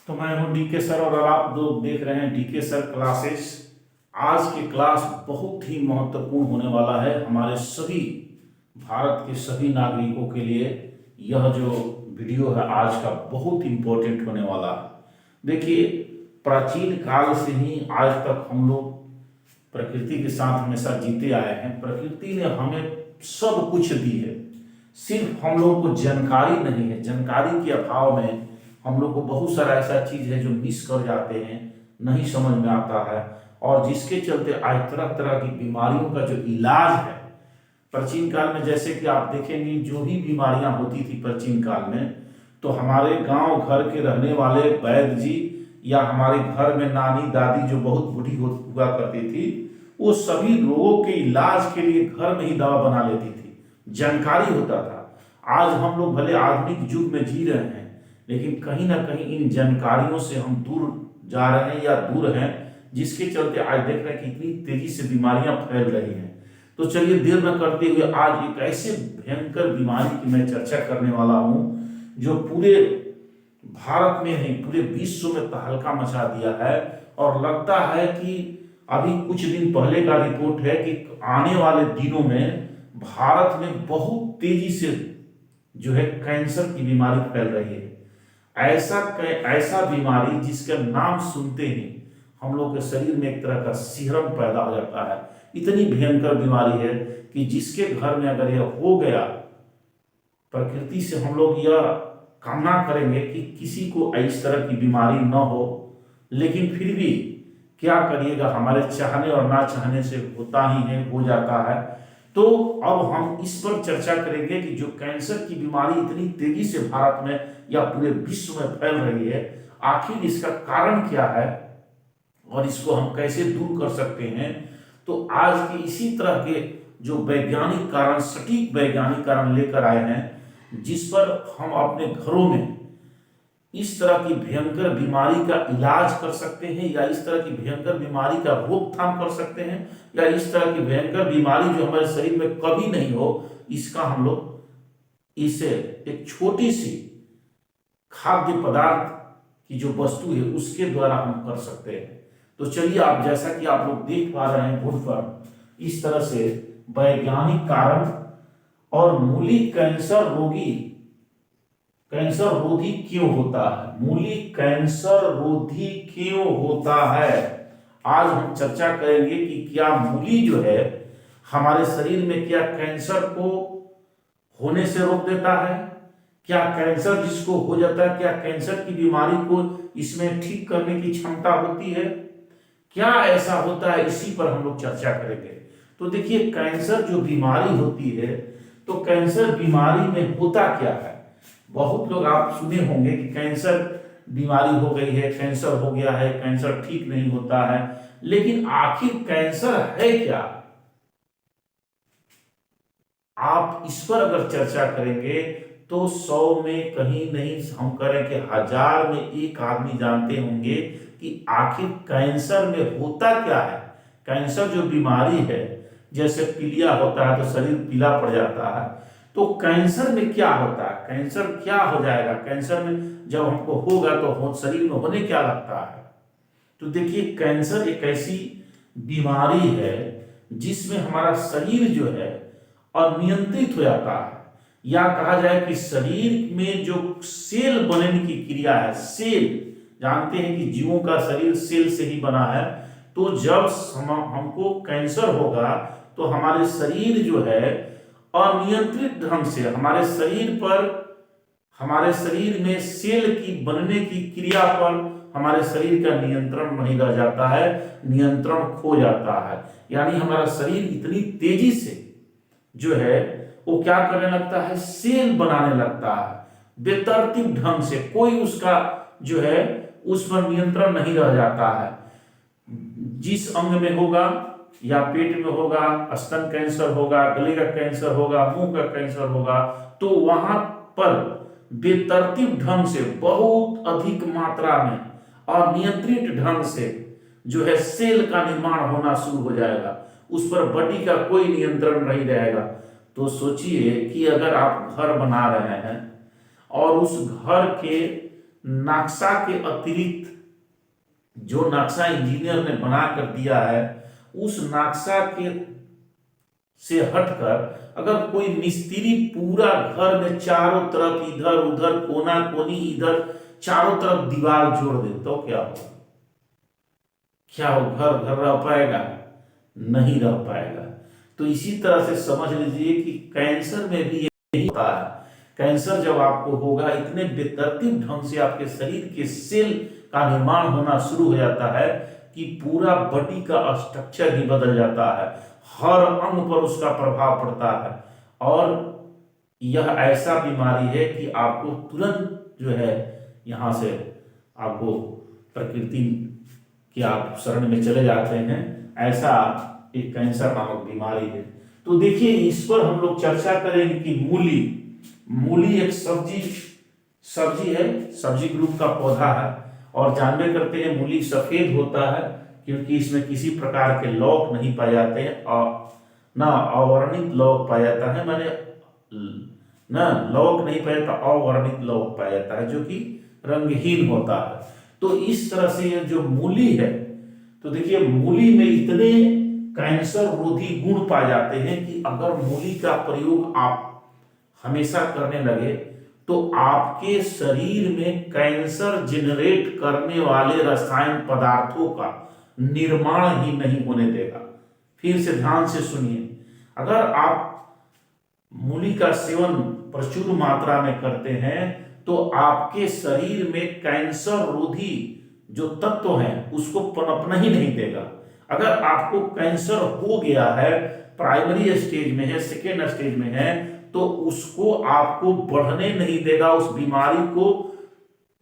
तो मैं हूं डीके सर और आप लोग देख रहे हैं डीके सर क्लासेस। आज की क्लास बहुत ही महत्वपूर्ण होने वाला है हमारे सभी भारत के सभी नागरिकों के लिए। यह जो वीडियो है आज का बहुत इंपॉर्टेंट होने वाला है। देखिए, प्राचीन काल से ही आज तक हम लोग प्रकृति के साथ हमेशा जीते आए हैं। प्रकृति ने हमें सब कुछ दी है, सिर्फ हम लोगों को जानकारी नहीं है। जानकारी के अभाव में हम लोग को बहुत सारा ऐसा चीज है जो मिस कर जाते हैं, नहीं समझ में आता है, और जिसके चलते आज तरह तरह की बीमारियों का जो इलाज है प्राचीन काल में, जैसे कि आप देखेंगे जो भी बीमारियां होती थी प्राचीन काल में, तो हमारे गांव घर के रहने वाले वैद्य जी या हमारे घर में नानी दादी जो बहुत बूढ़ी हुआ करती थी, वो सभी रोगों के इलाज के लिए घर में ही दवा बना लेती थी। जानकारी होता था। आज हम लोग भले आधुनिक युग में जी रहे हैं, लेकिन कहीं ना कहीं इन जानकारियों से हम दूर जा रहे हैं या दूर हैं, जिसके चलते आज देख रहे हैं कि इतनी तेजी से बीमारियां फैल रही हैं। तो चलिए देर न करते हुए आज एक ऐसे भयंकर बीमारी की मैं चर्चा करने वाला हूं जो पूरे भारत में नहीं पूरे विश्व में तहलका मचा दिया है। और लगता है कि अभी कुछ दिन पहले का रिपोर्ट है कि आने वाले दिनों में भारत में बहुत तेजी से जो है कैंसर की बीमारी फैल रही है। ऐसा बीमारी जिसका नाम सुनते ही हम लोग के शरीर में एक तरह का सिहरन पैदा हो जाता है। इतनी भयंकर बीमारी है कि जिसके घर में अगर यह हो गया, प्रकृति से हम लोग यह कामना करेंगे कि किसी को इस तरह की बीमारी न हो, लेकिन फिर भी क्या करिएगा, हमारे चाहने और ना चाहने से होता ही है, हो जाता है। तो अब हम इस पर चर्चा करेंगे कि जो कैंसर की बीमारी इतनी तेजी से भारत में या पूरे विश्व में फैल रही है, आखिर इसका कारण क्या है और इसको हम कैसे दूर कर सकते हैं। तो आज के इसी तरह के जो वैज्ञानिक कारण, सटीक वैज्ञानिक कारण लेकर आए हैं, जिस पर हम अपने घरों में इस तरह की भयंकर बीमारी का इलाज कर सकते हैं, या इस तरह की भयंकर बीमारी का रोकथाम कर सकते हैं, या इस तरह की भयंकर बीमारी जो हमारे शरीर में कभी नहीं हो, इसका हम लोग इसे एक छोटी सी खाद्य पदार्थ की जो वस्तु है उसके द्वारा हम कर सकते हैं। तो चलिए, आप जैसा कि आप लोग देख पा रहे हैं बोर्ड पर, इस तरह से वैज्ञानिक कारण और मूली कैंसर रोधी क्यों होता है, मूली कैंसर रोधी क्यों होता है। आज हम चर्चा करेंगे कि क्या मूली जो है हमारे शरीर में क्या कैंसर को होने से रोक देता है, क्या कैंसर जिसको हो जाता है, क्या कैंसर की बीमारी को इसमें ठीक करने की क्षमता होती है, क्या ऐसा होता है, इसी पर हम लोग चर्चा करेंगे। तो देखिए, कैंसर जो बीमारी होती है, तो कैंसर बीमारी में होता क्या है। बहुत लोग आप सुने होंगे कि कैंसर बीमारी हो गई है, कैंसर हो गया है, कैंसर ठीक नहीं होता है, लेकिन आखिर कैंसर है क्या, आप इस पर अगर चर्चा करेंगे तो 100 में कहीं नहीं, हम करें कि 1000 में एक आदमी जानते होंगे कि आखिर कैंसर में होता क्या है। कैंसर जो बीमारी है, जैसे पीलिया होता है तो शरीर पीला पड़ जाता है, तो कैंसर में क्या होता है, कैंसर क्या हो जाएगा, कैंसर में जब हमको होगा तो शरीर में होने क्या लगता है। तो देखिए, कैंसर एक ऐसी बीमारी है जिसमें हमारा शरीर जो है अनियंत्रित हो जाता है, या कहा जाए कि शरीर में जो सेल बनने की क्रिया है, सेल जानते हैं कि जीवों का शरीर सेल से ही बना है। तो जब हमको कैंसर होगा तो हमारे शरीर जो है अनियंत्रित ढंग से हमारे शरीर में सेल की बनने की क्रिया पर हमारे शरीर का नियंत्रण नहीं रह जाता है, नियंत्रण खो जाता है। यानी हमारा शरीर इतनी तेजी से जो है वो क्या करने लगता है, सेल बनाने लगता है बेतरतीब ढंग से, कोई उसका जो है उस पर नियंत्रण नहीं रह जाता है। जिस अंग में होगा, या पेट में होगा, स्तन कैंसर होगा, गले का कैंसर होगा, मुंह का कैंसर होगा, तो वहां पर बेतरतीब ढंग से, बहुत अधिक मात्रा में अनियंत्रित ढंग से जो है सेल का निर्माण होना शुरू हो जाएगा, उस पर बॉडी का कोई नियंत्रण नहीं रहेगा। तो सोचिए कि अगर आप घर बना रहे हैं और उस घर के नक्शा के अतिरिक्त जो नक्शा इंजीनियर ने बना कर दिया है, उस नक्शा के से हटकर अगर कोई मिस्त्री पूरा घर में चारों तरफ इधर उधर कोना कोनी इधर चारों तरफ दीवार जोड़ दे तो क्या हो? क्या हो? घर घर रह पाएगा? नहीं रह पाएगा। तो इसी तरह से समझ लीजिए कि कैंसर में भी यही होता है। कैंसर जब आपको होगा, इतने बेतरतीब ढंग से आपके शरीर के सेल का निर्माण होना शुरू हो जाता है कि पूरा बॉडी का स्ट्रक्चर ही बदल जाता है, हर अंग पर उसका प्रभाव पड़ता है। और यह ऐसा बीमारी है कि आपको तुरंत जो है यहाँ से आपको प्रकृति की आप शरण में चले जाते हैं। ऐसा एक कैंसर नामक बीमारी है। तो देखिए, इस पर हम लोग चर्चा करेंगे कि मूली एक सब्जी है, सब्जी ग्रुप का पौधा है। और जानबे करते हैं मूली सफेद होता है क्योंकि इसमें किसी प्रकार के लौक नहीं पाए जाते हैं और ना अवर्णित लौक पाया जाता है, माने ना लौक नहीं पाया जाता, अवर्णित लौक पाया जाता है जो कि रंगहीन होता है। तो इस तरह से ये जो मूली है, तो देखिए मूली में इतने कैंसर रोधी गुण पाए जाते हैं कि अगर मूली का प्रयोग आप हमेशा करने लगे तो आपके शरीर में कैंसर जनरेट करने वाले रसायन पदार्थों का निर्माण ही नहीं होने देगा। फिर से ध्यान से सुनिए, अगर आप मूली का सेवन प्रचुर मात्रा में करते हैं तो आपके शरीर में कैंसर रोधी जो तत्व हैं उसको पनपना ही नहीं देगा। अगर आपको कैंसर हो गया है, प्राइमरी स्टेज में है, सेकेंड स्टेज में है, तो उसको आपको बढ़ने नहीं देगा, उस बीमारी को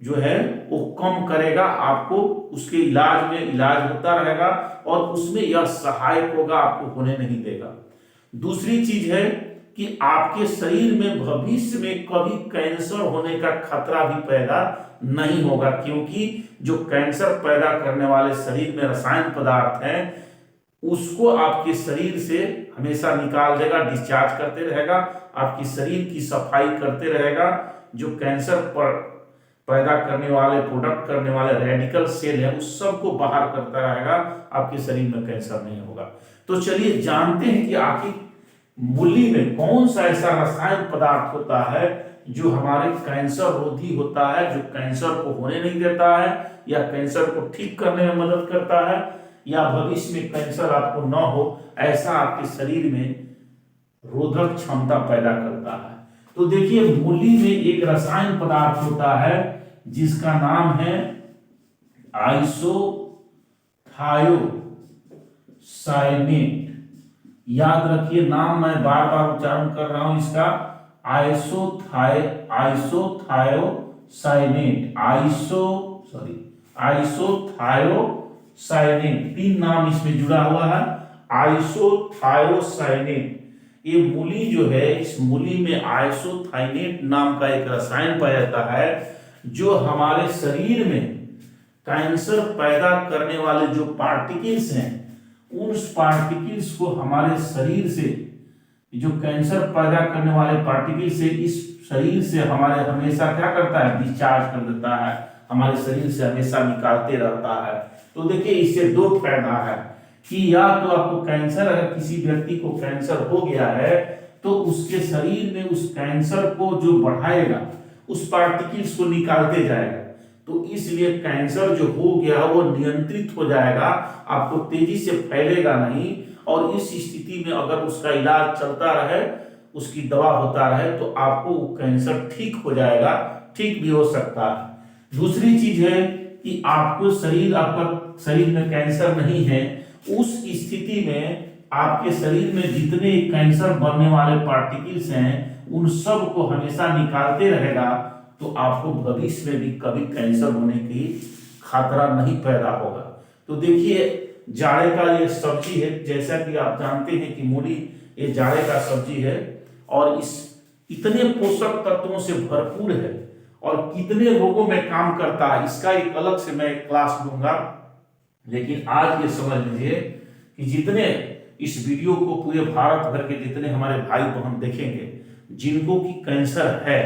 जो है वो कम करेगा, आपको उसके इलाज में इलाज होता रहेगा और उसमें यह सहायक होगा, आपको होने नहीं देगा। दूसरी चीज है कि आपके शरीर में भविष्य में कभी कैंसर होने का खतरा भी पैदा नहीं होगा, क्योंकि जो कैंसर पैदा करने वाले शरीर में रसायन पदार्थ हैं उसको आपके शरीर से हमेशा निकाल देगा, डिस्चार्ज करते रहेगा, आपकी शरीर की सफाई करते रहेगा। जो कैंसर पर पैदा करने वाले, प्रोडक्ट करने वाले रेडिकल सेल है उस सब को बाहर करता रहेगा, आपके शरीर में कैंसर नहीं होगा। तो चलिए जानते हैं कि आखिर मूली में कौन सा ऐसा रसायन पदार्थ होता है जो हमारे कैंसर रोधी होता है, जो कैंसर को होने नहीं देता है या कैंसर को ठीक करने में मदद करता है या भविष्य में कैंसर आपको न हो ऐसा आपके शरीर में रोधक क्षमता पैदा करता है। तो देखिए मूली में एक रसायन पदार्थ होता है जिसका नाम है आइसोथायोसाइनेट। याद रखिए, नाम मैं बार बार उच्चारण कर रहा हूं इसका, आइसोथायोसाइनेट, आइसोथायोसाइनेट, तीन नाम इसमें जुड़ा हुआ है। आइसोथायोसाइनेट, ये मूली जो है, इस मूली में आइसोथाइनेट नाम का एक रसायन पाया जाता है जो हमारे शरीर में कैंसर पैदा करने वाले जो पार्टिकल्स हैं उन पार्टिकल्स को हमारे शरीर से, जो कैंसर पैदा करने वाले पार्टिकल्स से इस शरीर से हमारे हमेशा क्या करता है, डिस्चार्ज कर देता है, हमारे शरीर से हमेशा निकालते रहता है। तो देखिए इससे दो फायदा है कि या तो आपको कैंसर, अगर किसी व्यक्ति को कैंसर हो गया है तो उसके शरीर में उस कैंसर को जो बढ़ाएगा उस पार्टिकल्स को निकालते जाएगा, तो इसलिए कैंसर जो हो गया वो नियंत्रित हो जाएगा, आपको तेजी से फैलेगा नहीं। और इस स्थिति में अगर उसका इलाज चलता रहे, उसकी दवा होता रहे, तो आपको कैंसर ठीक हो जाएगा, ठीक भी हो सकता है। दूसरी चीज है कि आपका शरीर में कैंसर नहीं है, उस स्थिति में आपके शरीर में जितने कैंसर बनने वाले पार्टिकल्स हैं उन सब को हमेशा निकालते रहेगा, तो आपको भविष्य में भी कभी कैंसर होने की खतरा नहीं पैदा होगा। तो देखिए जाड़े का ये सब्जी है, जैसा कि आप जानते हैं कि मूली ये जाड़े का सब्जी है और इस इतने पोषक तत्वों से भरपूर है और कितने रोगों में काम करता है, इसका एक अलग से मैं क्लास दूंगा। लेकिन आज ये समझ लीजिए कि जितने इस वीडियो को पूरे भारत भर के जितने हमारे भाई बहन देखेंगे जिनको की कैंसर है,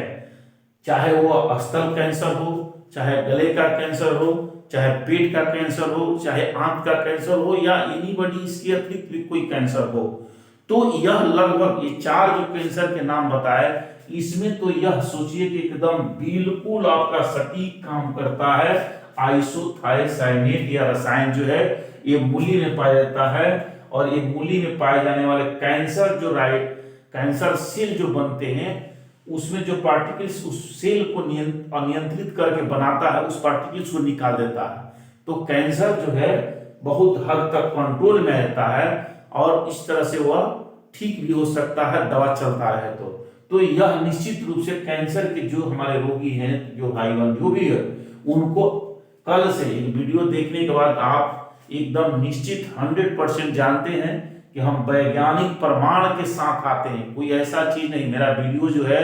चाहे वो स्थल कैंसर हो चाहे गले का कैंसर हो, चाहे पेट का कैंसर हो, चाहे आंत का कैंसर हो, या एनीबॉडी इसके अतिरिक्त भी कोई कैंसर हो, तो यह लगभग ये 4 जो कैंसर के नाम बताए, इसमें तो यह सोचिए कि एकदम बिल्कुल आपका सटीक काम करता है। आइसोथायोसाइनेट या रसायन जो है ये मूली में पाया जाता है, और ये मूली में पाए जाने वाले कैंसर जो कैंसर सेल जो बनते हैं, उसमें जो पार्टिकल्स उस सेल को अनियंत्रित करके बनाता है, उस पार्टिकल्स को निकाल देता है। तो कैंसर जो है बहुत हद तक कंट्रोल में रहता है, और इस तरह से वह ठीक भी हो सकता है दवा चलता रहे तो यह निश्चित रूप से कैंसर के जो हमारे रोगी हैं, जो भाई बहन जो भी है, उनको कल से एक वीडियो देखने के बाद आप एकदम निश्चित 100% जानते हैं कि हम वैज्ञानिक प्रमाण के साथ आते हैं। कोई ऐसा चीज नहीं, मेरा वीडियो जो है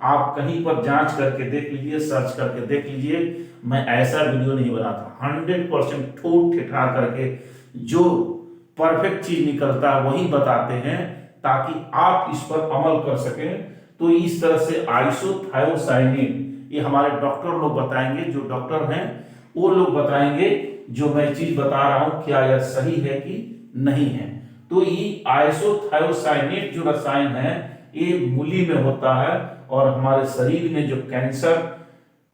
आप कहीं पर जांच करके देख लीजिए, सर्च करके देख लीजिए, मैं ऐसा वीडियो नहीं बनाता। 100% ठोक ठिठा करके जो परफेक्ट चीज निकलता है वही बताते हैं, ताकि आप इस पर अमल कर सकें। तो इस तरह से आइसोथायोसाइनेट ये हमारे डॉक्टर लोग बताएंगे, जो डॉक्टर हैं वो लोग बताएंगे जो मैं चीज बता रहा हूं क्या यह सही है कि नहीं है। तो ये आइसोथायोसाइनेट जो रसायन है ये मूली में होता है, और हमारे शरीर में जो कैंसर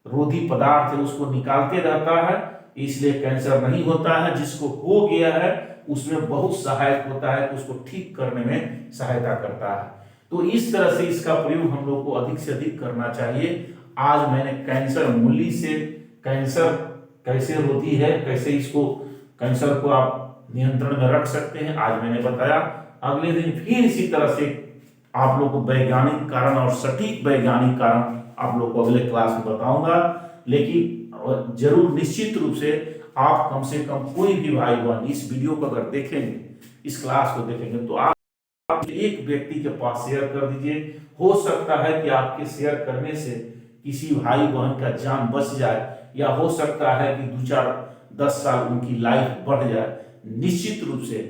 रोधी पदार्थ है उसको निकालते रहता है, इसलिए कैंसर नहीं होता है। जिसको हो गया है उसमें बहुत सहायक होता है, उसको ठीक करने में सहायता करता है। तो इस तरह से इसका प्रयोग हम लोग को अधिक से अधिक करना चाहिए। आज मैंने कैंसर मूली से कैंसर कैसे होती है, कैसे इसको कैंसर को आप नियंत्रण में रख सकते हैं, आज मैंने बताया। अगले दिन फिर इसी तरह से आप लोग को वैज्ञानिक कारण और सटीक वैज्ञानिक कारण आप लोग को अगले क्लास में बताऊंगा। लेकिन जरूर निश्चित रूप से आप कम से कम कोई भी भाई बहन इस वीडियो को अगर देखेंगे, इस क्लास को देखेंगे, तो आप एक व्यक्ति के पास शेयर कर दीजिए। हो सकता है कि आपके शेयर करने से किसी भाई बहन का जान बच जाए, या हो सकता है कि 2-4-10 साल उनकी लाइफ बढ़ जाए, निश्चित रूप से।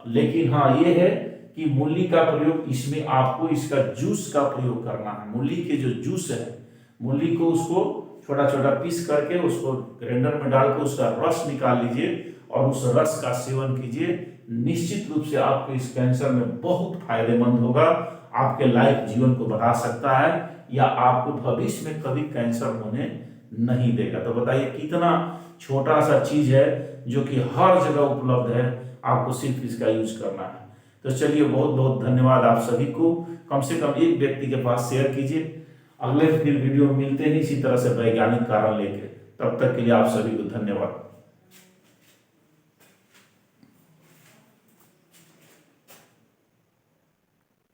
लेकिन हाँ ये है कि मूली का प्रयोग, इसमें आपको इसका जूस का प्रयोग करना है। मूली के जो जूस है, मूली को उसको छोटा छोटा पीस करके उसको ग्राइंडर में डाल के उसका रस निकाल लीजिए, और उस रस का सेवन कीजिए। निश्चित रूप से आपको इस कैंसर में बहुत फायदेमंद होगा, आपके लाइफ जीवन को बढ़ा सकता है, या आपको भविष्य में कभी कैंसर होने नहीं देगा। तो बताइए कितना छोटा सा चीज है जो कि हर जगह उपलब्ध है, आपको सिर्फ इसका यूज करना है। तो चलिए बहुत बहुत धन्यवाद आप सभी को। कम से कम एक व्यक्ति के पास शेयर कीजिए। अगले फिर वीडियो मिलते हैं इसी तरह से वैज्ञानिक कारण लेके। तब तक के लिए आप सभी को धन्यवाद।